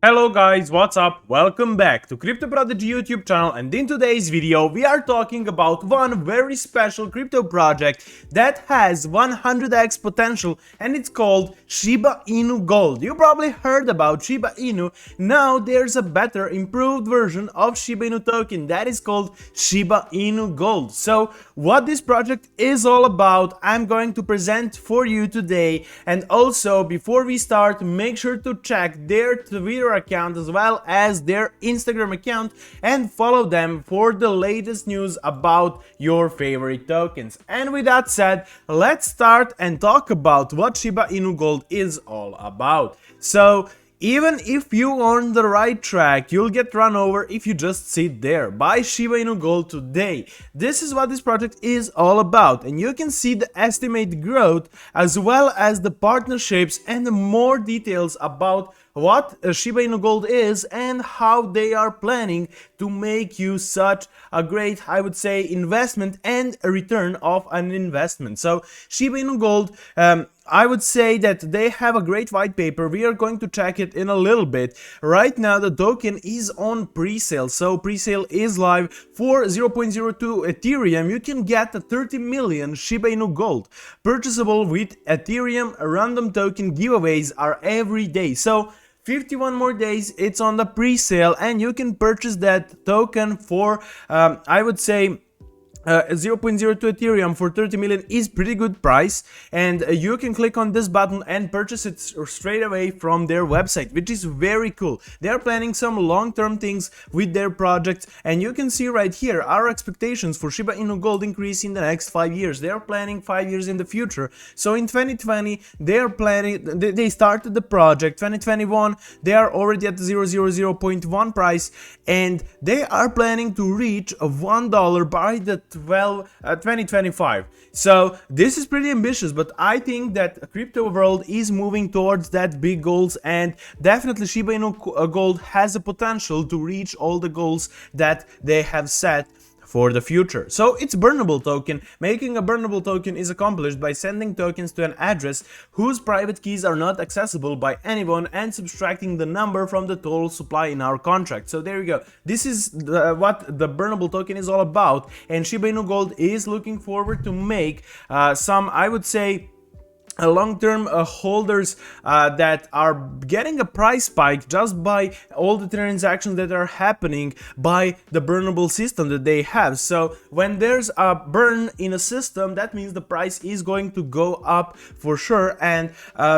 Hello guys, what's up? Welcome back to Crypto Prodigy YouTube channel, and in today's video we are talking about one very special crypto project that has 100x potential, and it's called Shiba Inu Gold. You probably heard about Shiba Inu. Now there's a better improved version of Shiba Inu token that is called Shiba Inu Gold. So what this project is all about, I'm going to present for you today. And also, before we start, make sure to check their Twitter account as well as their Instagram account and follow them for the latest news about your favorite tokens. And with that said, let's start and talk about what Shiba Inu Gold is all about. So even if you are on the right track, you'll get run over if you just sit there. Buy Shiba Inu Gold today. This is what this project is all about, and you can see the estimated growth as well as the partnerships and the more details about what Shiba Inu Gold is and how they are planning to make you such a great, I would say, investment and a return of an investment. So Shiba Inu Gold, I would say that they have a great white paper. We are going to check it in a little bit. Right now the token is on pre-sale, so pre-sale is live for 0.02 Ethereum. You can get a 30 million Shiba Inu Gold purchasable with Ethereum. Random token giveaways are every day, so 51 more days it's on the pre-sale, and you can purchase that token for I would say 0.02 Ethereum for 30 million is pretty good price, and you can click on this button and purchase it straight away from their website, which is very cool. They are planning some long-term things with their projects, and you can see right here our expectations for Shiba Inu Gold increase in the next 5 years. They are planning 5 years in the future. So in 2020 they are planning, they started the project. 2021 they are already at 0.1 price, and they are planning to reach $1 by the 2025. So this is pretty ambitious, but I think that crypto world is moving towards that big goals, and definitely Shiba Inu Gold has a potential to reach all the goals that they have set for the future. So it's burnable token. Making a burnable token is accomplished by sending tokens to an address whose private keys are not accessible by anyone and subtracting the number from the total supply in our contract. So there you go. This is what the burnable token is all about, and Shiba Inu Gold is looking forward to make some, I would say, long-term holders that are getting a price spike just by all the transactions that are happening by the burnable system that they have. So when there's a burn in a system, that means the price is going to go up for sure, and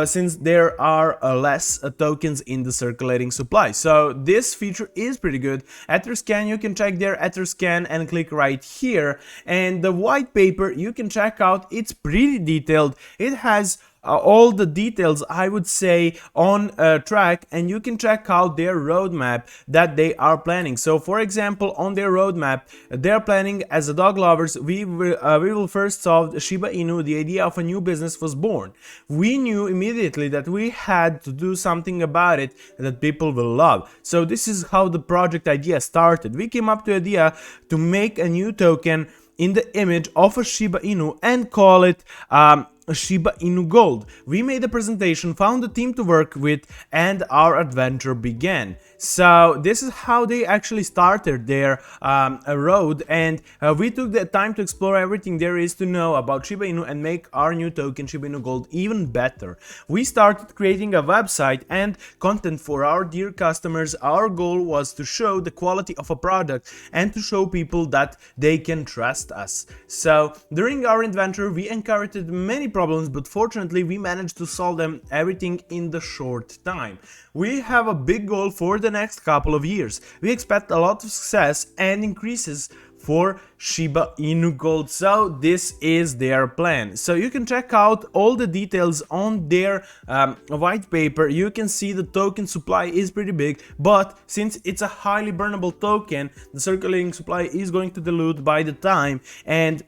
since there are less tokens in the circulating supply. So this feature is pretty good. Etherscan, you can check their Etherscan and click right here, and the white paper you can check out. It's pretty detailed. It has all the details, I would say, on track, and you can check out their roadmap that they are planning. So for example, on their roadmap they're planning, as a dog lovers, we will first solve Shiba Inu. The idea of a new business was born. We knew immediately that we had to do something about it that people will love. So this is how the project idea started. We came up to the idea to make a new token in the image of a Shiba Inu and call it Shiba Inu Gold. We made a presentation, found a team to work with, and our adventure began. So this is how they actually started their road, and we took the time to explore everything there is to know about Shiba Inu and make our new token Shiba Inu Gold even better. We started creating a website and content for our dear customers. Our goal was to show the quality of a product and to show people that they can trust us. So during our adventure we encountered many problems, but fortunately we managed to solve them everything in the short time. We have a big goal for the next couple of years. We expect a lot of success and increases for Shiba Inu Gold. So this is their plan. So you can check out all the details on their white paper. You can see the token supply is pretty big, but since it's a highly burnable token, the circulating supply is going to dilute by the time, and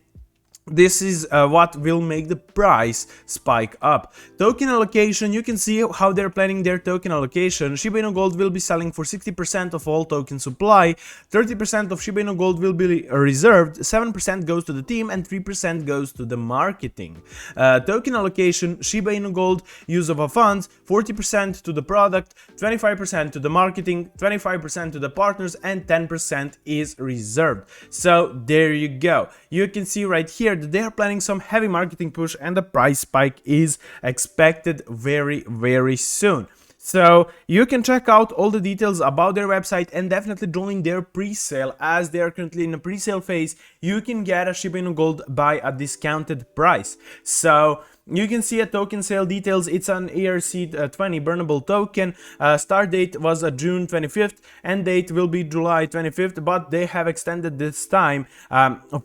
this is what will make the price spike up. Token allocation, you can see how they're planning their token allocation. Shiba Inu Gold will be selling for 60% of all token supply, 30% of Shiba Inu Gold will be reserved, 7% goes to the team, and 3% goes to the marketing. Token allocation, Shiba Inu Gold use of funds, 40% to the product, 25% to the marketing, 25% to the partners, and 10% is reserved. So there you go. You can see right here that they are planning some heavy marketing push, and the price spike is expected very soon. So you can check out all the details about their website and definitely join their pre-sale, as they are currently in a pre-sale phase. You can get a Shiba Inu Gold by a discounted price. So you can see a token sale details. It's an ERC20 Burnable Token. Start date was June 25th, end date will be July 25th, but they have extended this time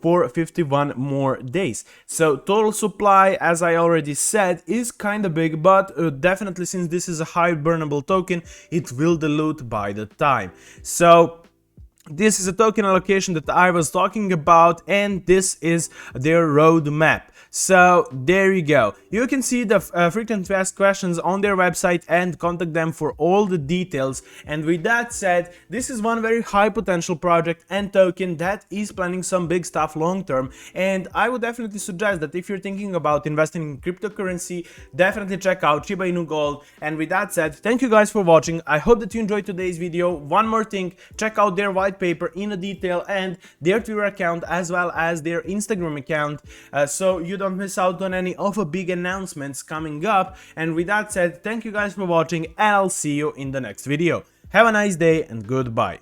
for 51 more days. So total supply, as I already said, is kind of big, but definitely, since this is a high burnable token, it will dilute by the time. So this is a token allocation that I was talking about, and this is their roadmap. So there you go. You can see the frequently asked questions on their website and contact them for all the details. And with that said, this is one very high potential project and token that is planning some big stuff long term. And I would definitely suggest that if you're thinking about investing in cryptocurrency, definitely check out Shiba Inu Gold. And with that said, thank you guys for watching. I hope that you enjoyed today's video. One more thing, check out their white paper in a detail and their Twitter account as well as their Instagram account, so you don't miss out on any of the big announcements coming up. And with that said, thank you guys for watching, and I'll see you in the next video. Have a nice day and goodbye.